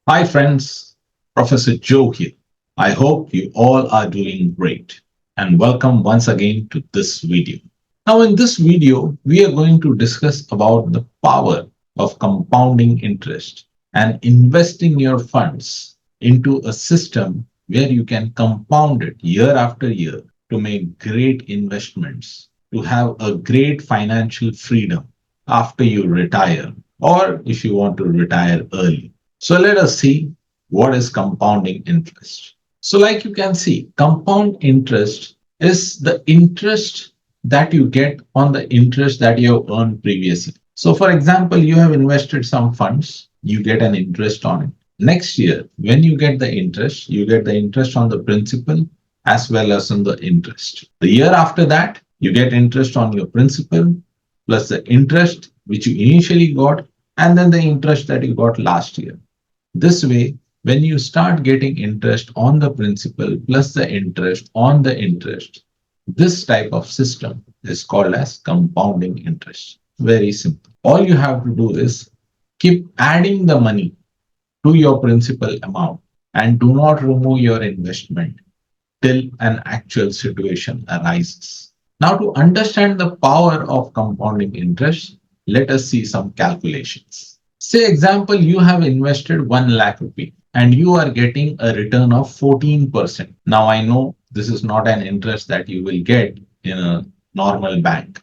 Hi, friends. Professor Joe here. I hope you all are doing great and welcome once again to this video. Now, in this video, we are going to discuss about the power of compounding interest and investing your funds into a system where you can compound it year after year to make great investments, to have a great financial freedom after you retire, or if you want to retire early. So let us see what is compounding interest. So like you can see, compound interest is the interest that you get on the interest that you have earned previously. So for example, you have invested some funds, you get an interest on it. Next year, when you get the interest on the principal as well as on the interest. The year after that, you get interest on your principal plus the interest which you initially got and then the interest that you got last year. This way, when you start getting interest on the principal plus the interest on the interest, this type of system is called as compounding interest. Very simple. All you have to do is keep adding the money to your principal amount and do not remove your investment till an actual situation arises. Now, to understand the power of compounding interest, let us see some calculations. Say, example, you have invested 1 lakh rupee and you are getting a return of 14%. Now, I know this is not an interest that you will get in a normal bank.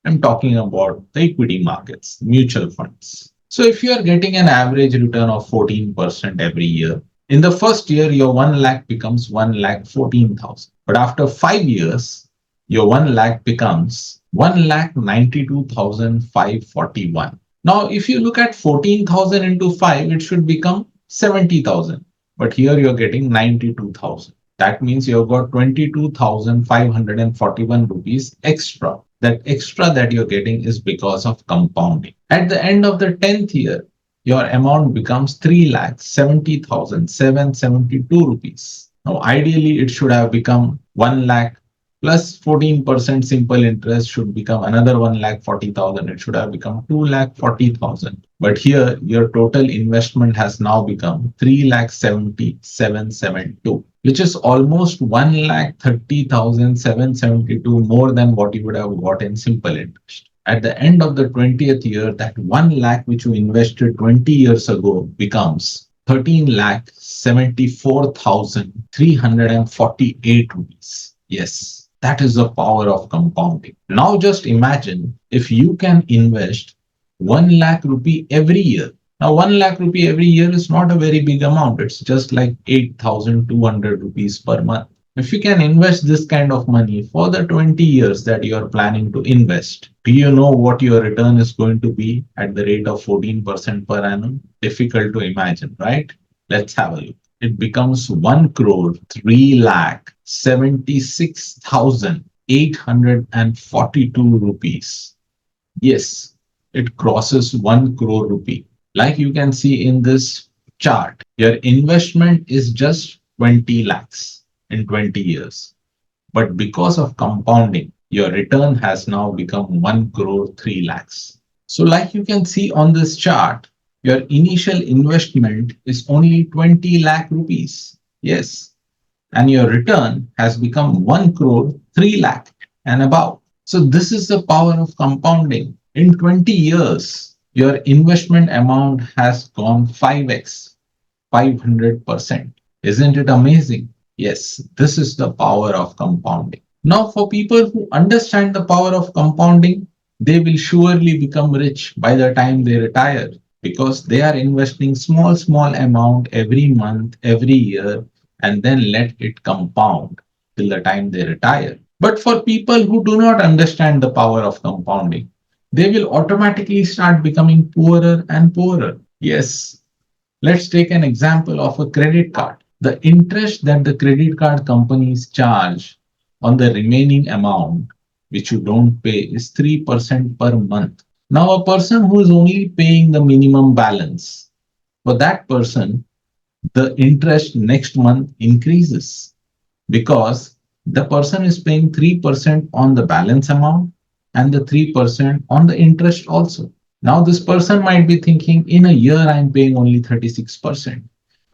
I'm talking about the equity markets, mutual funds. So if you are getting an average return of 14% every year, in the first year, your 1 lakh becomes 1 lakh 14,000. But after 5 years, your 1 lakh becomes 1 lakh 92,541. Now, if you look at 14,000 into 5, it should become 70,000. But here you're getting 92,000. That means you've got 22,541 rupees extra. That extra that you're getting is because of compounding. At the end of the 10th year, your amount becomes 3,70,772 rupees. Now, ideally, it should have become 1 lakh plus 14% simple interest should become another 1 lakh 40,000. It should have become 2 lakh 40,000. But here, your total investment has now become 3 lakh 77,772, which is almost 1 lakh 30,772 more than what you would have got in simple interest. At the end of the 20th year, that 1 lakh which you invested 20 years ago becomes 13 lakh 74,348 rupees. Yes, that is the power of compounding. Now just imagine if you can invest 1 lakh rupee every year. Now 1 lakh rupee every year is not a very big amount. It's just like 8,200 rupees per month. If you can invest this kind of money for the 20 years that you are planning to invest, do you know what your return is going to be at the rate of 14% per annum? Difficult to imagine, right? Let's have a look. It becomes 1 crore 3 lakh 76,842 rupees. Yes, it crosses 1 crore rupee. Like you can see in this chart, your investment is just 20 lakhs in 20 years. But because of compounding, your return has now become 1 crore 3 lakhs. So like you can see on this chart, your initial investment is only 20 lakh rupees. Yes. And your return has become 1 crore 3 lakh and above. So this is the power of compounding. In 20 years, your investment amount has gone 5x, 500%. Isn't it amazing? Yes, this is the power of compounding. Now, for people who understand the power of compounding, they will surely become rich by the time they retire because they are investing small amount every month, every year, and then let it compound till the time they retire. But for people who do not understand the power of compounding, they will automatically start becoming poorer and poorer. Yes, let's take an example of a credit card. The interest that the credit card companies charge on the remaining amount which you don't pay is 3% per month. Now, a person who is only paying the minimum balance, for that person, the interest next month increases because the person is paying 3% on the balance amount and the 3% on the interest also. Now, this person might be thinking, in a year, I'm paying only 36%.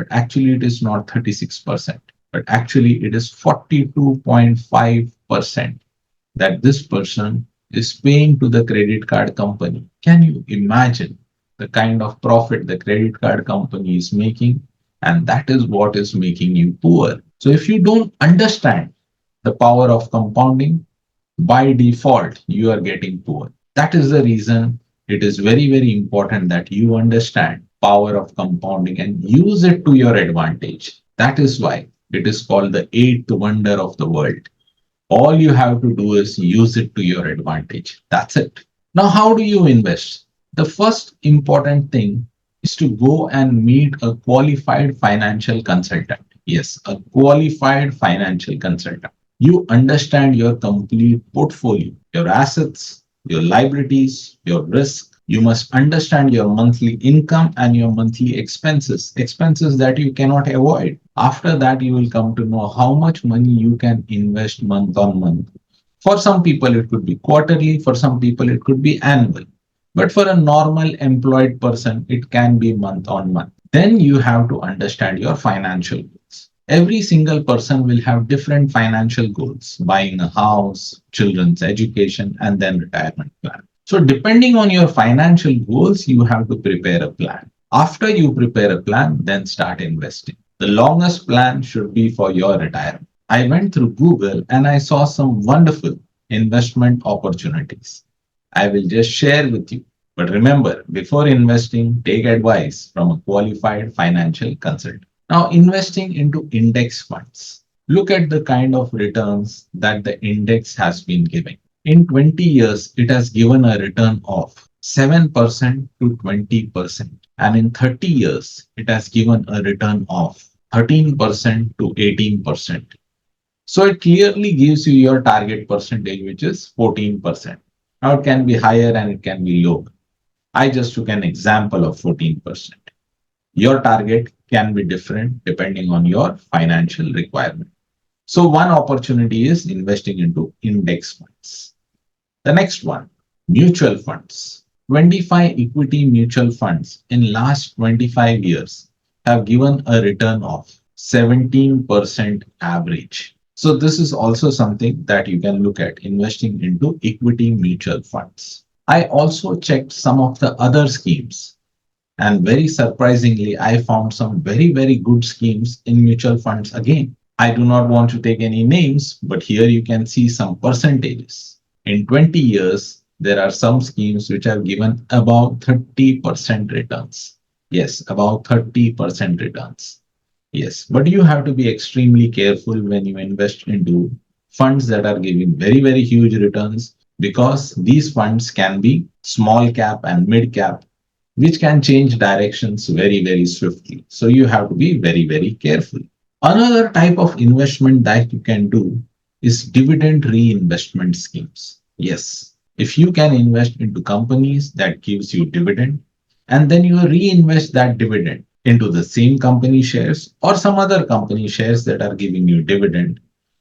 but actually it is not 36%, but actually it is 42.5% that this person is paying to the credit card company. Can you imagine the kind of profit the credit card company is making? And that is what is making you poor. So if you don't understand the power of compounding, by default, you are getting poor. That is the reason it is very, very important that you understand power of compounding and use it to your advantage. That is why it is called the eighth wonder of the world. All you have to do is use it to your advantage. That's it. Now, how do you invest? The first important thing is to go and meet a qualified financial consultant. Yes, a qualified financial consultant. You understand your complete portfolio, your assets, your liabilities, your risk. You must understand your monthly income and your monthly expenses that you cannot avoid. After that, you will come to know how much money you can invest month on month. For some people, it could be quarterly. For some people, it could be annual. But for a normal employed person, it can be month on month. Then you have to understand your financial goals. Every single person will have different financial goals, buying a house, children's education, and then retirement plan. So, depending on your financial goals, you have to prepare a plan. After you prepare a plan, then start investing. The longest plan should be for your retirement. I went through Google and I saw some wonderful investment opportunities. I will just share with you. But remember, before investing, take advice from a qualified financial consultant. Now, investing into index funds. Look at the kind of returns that the index has been giving. In 20 years, it has given a return of 7% to 20%. And in 30 years, it has given a return of 13% to 18%. So it clearly gives you your target percentage, which is 14%. Now it can be higher and it can be lower. I just took an example of 14%. Your target can be different depending on your financial requirement. So one opportunity is investing into index funds. The next one, mutual funds. 25 equity mutual funds in last 25 years have given a return of 17% average. So this is also something that you can look at, investing into equity mutual funds. I also checked some of the other schemes, and very surprisingly, I found some very, very good schemes in mutual funds again. I do not want to take any names, but here you can see some percentages. In 20 years, there are some schemes which have given about 30% returns. Yes, about 30% returns. Yes, but you have to be extremely careful when you invest into funds that are giving very, very huge returns, because these funds can be small cap and mid cap, which can change directions very, very swiftly. So you have to be very, very careful. Another type of investment that you can do is dividend reinvestment schemes. Yes, if you can invest into companies that gives you dividend, and then you reinvest that dividend into the same company shares or some other company shares that are giving you dividend.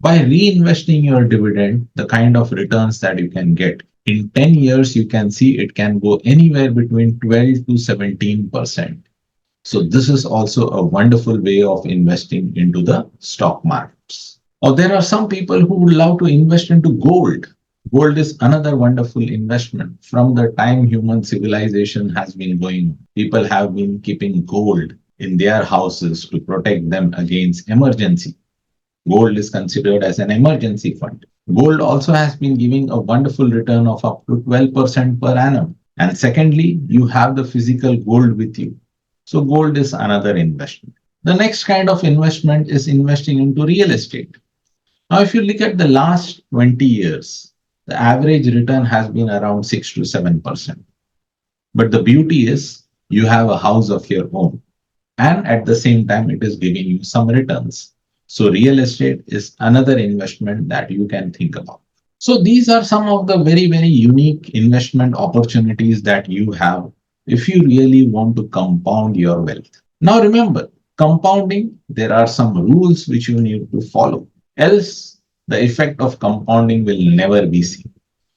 By reinvesting your dividend, the kind of returns that you can get in 10 years, you can see it can go anywhere between 12 to 17%. So this is also a wonderful way of investing into the stock markets. Or there are some people who would love to invest into gold. Gold is another wonderful investment. From the time human civilization has been going, people have been keeping gold in their houses to protect them against emergency. Gold is considered as an emergency fund. Gold also has been giving a wonderful return of up to 12% per annum. And secondly, you have the physical gold with you. So gold is another investment. The next kind of investment is investing into real estate. Now, if you look at the last 20 years, the average return has been around 6 to 7%. But the beauty is you have a house of your own, and at the same time, it is giving you some returns. So real estate is another investment that you can think about. So these are some of the very, very unique investment opportunities that you have if you really want to compound your wealth. Now remember, compounding, there are some rules which you need to follow. Else, the effect of compounding will never be seen.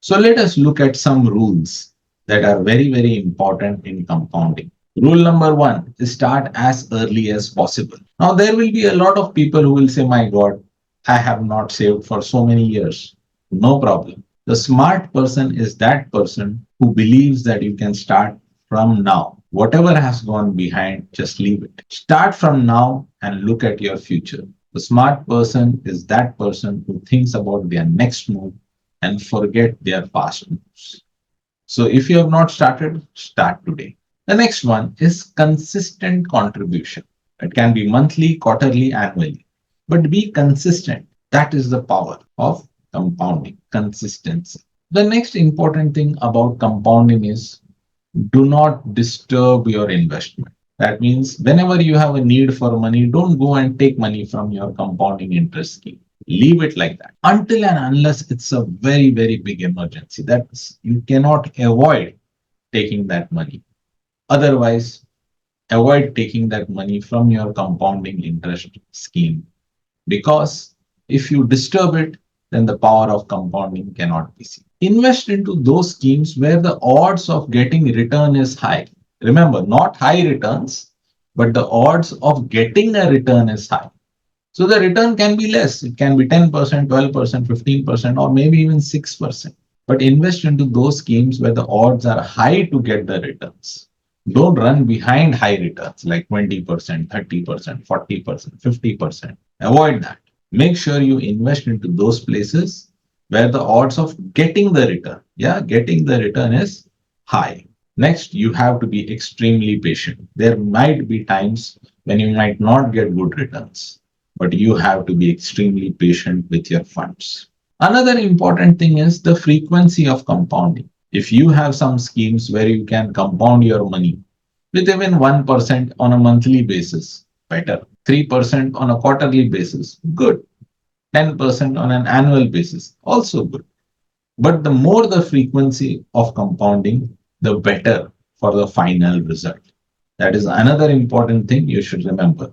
So let us look at some rules that are very, very important in compounding. Rule number one is start as early as possible. Now, there will be a lot of people who will say, my God, I have not saved for so many years. No problem. The smart person is that person who believes that you can start from now. Whatever has gone behind, just leave it. Start from now and look at your future. The smart person is that person who thinks about their next move and forget their past moves. So if you have not started, start today. The next one is consistent contribution. It can be monthly, quarterly, annually, but be consistent. That is the power of compounding, consistency. The next important thing about compounding is do not disturb your investment. That means whenever you have a need for money, don't go and take money from your compounding interest scheme. Leave it like that until and unless it's a very, very big emergency. That's you cannot avoid taking that money. Otherwise, avoid taking that money from your compounding interest scheme because if you disturb it, then the power of compounding cannot be seen. Invest into those schemes where the odds of getting return is high. Remember, not high returns, but the odds of getting a return is high. So the return can be less. It can be 10%, 12%, 15%, or maybe even 6%. But invest into those schemes where the odds are high to get the returns. Don't run behind high returns like 20%, 30%, 40%, 50%. Avoid that. Make sure you invest into those places where the odds of getting the return, yeah, getting the return is high. Next, you have to be extremely patient. There might be times when you might not get good returns, but you have to be extremely patient with your funds. Another important thing is the frequency of compounding. If you have some schemes where you can compound your money with even 1% on a monthly basis, better. 3% on a quarterly basis, good. 10% on an annual basis, also good. But the more the frequency of compounding, the better for the final result. That is another important thing you should remember.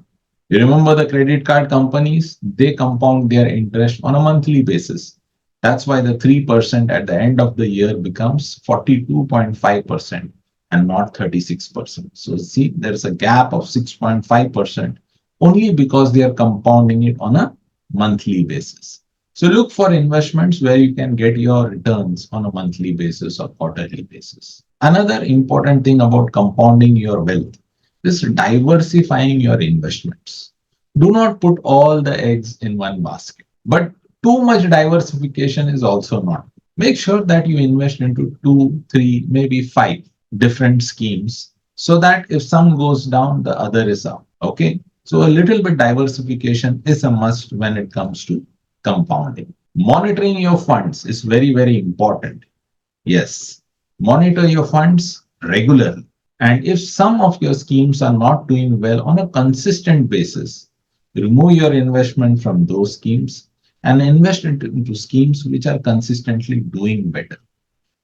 You remember the credit card companies, they compound their interest on a monthly basis. That's why the 3% at the end of the year becomes 42.5% and not 36%. So see, there's a gap of 6.5% only because they are compounding it on a monthly basis. So look for investments where you can get your returns on a monthly basis or quarterly basis. Another important thing about compounding your wealth is diversifying your investments. Do not put all the eggs in one basket, but too much diversification is also not. Make sure that you invest into two, three, maybe five different schemes so that if some goes down, the other is up. Okay. So a little bit diversification is a must when it comes to compounding. Monitoring your funds is very, very important. Yes, monitor your funds regularly. And if some of your schemes are not doing well on a consistent basis, remove your investment from those schemes and invest into schemes which are consistently doing better.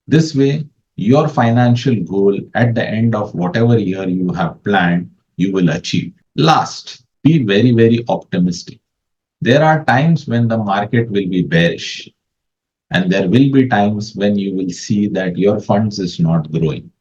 This way, your financial goal at the end of whatever year you have planned, you will achieve. Last, be very, very optimistic. There are times when the market will be bearish, and there will be times when you will see that your funds is not growing.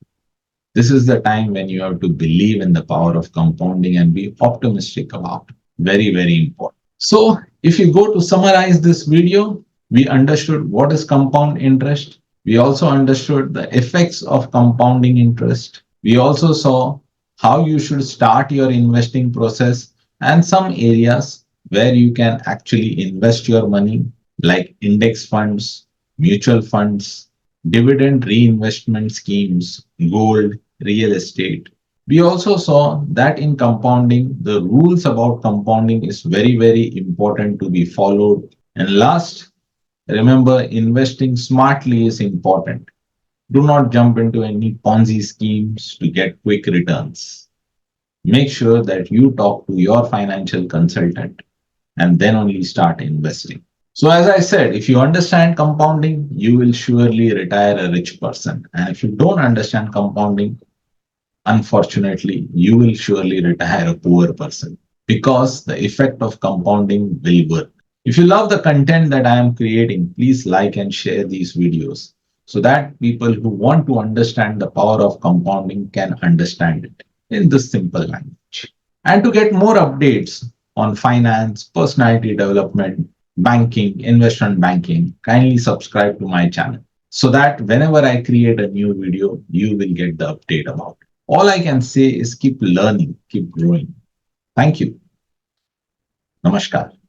This is the time when you have to believe in the power of compounding and be optimistic about it. Very, very important. So if you go to summarize this video, we understood what is compound interest. We also understood the effects of compounding interest. We also saw how you should start your investing process and some areas where you can actually invest your money like index funds, mutual funds, dividend reinvestment schemes, gold, real estate. We also saw that in compounding, the rules about compounding is very, very important to be followed. And last, remember investing smartly is important. Do not jump into any Ponzi schemes to get quick returns. Make sure that you talk to your financial consultant and then only start investing. So, as I said, if you understand compounding, you will surely retire a rich person. And if you don't understand compounding, unfortunately, you will surely retire a poor person because the effect of compounding will work. If you love the content that I am creating, please like and share these videos so that people who want to understand the power of compounding can understand it. in this simple language. And to get more updates on finance, personality development, banking, investment banking, kindly subscribe to my channel so that whenever I create a new video, you will get the update about it. All I can say is keep learning, keep growing. Thank you. Namaskar.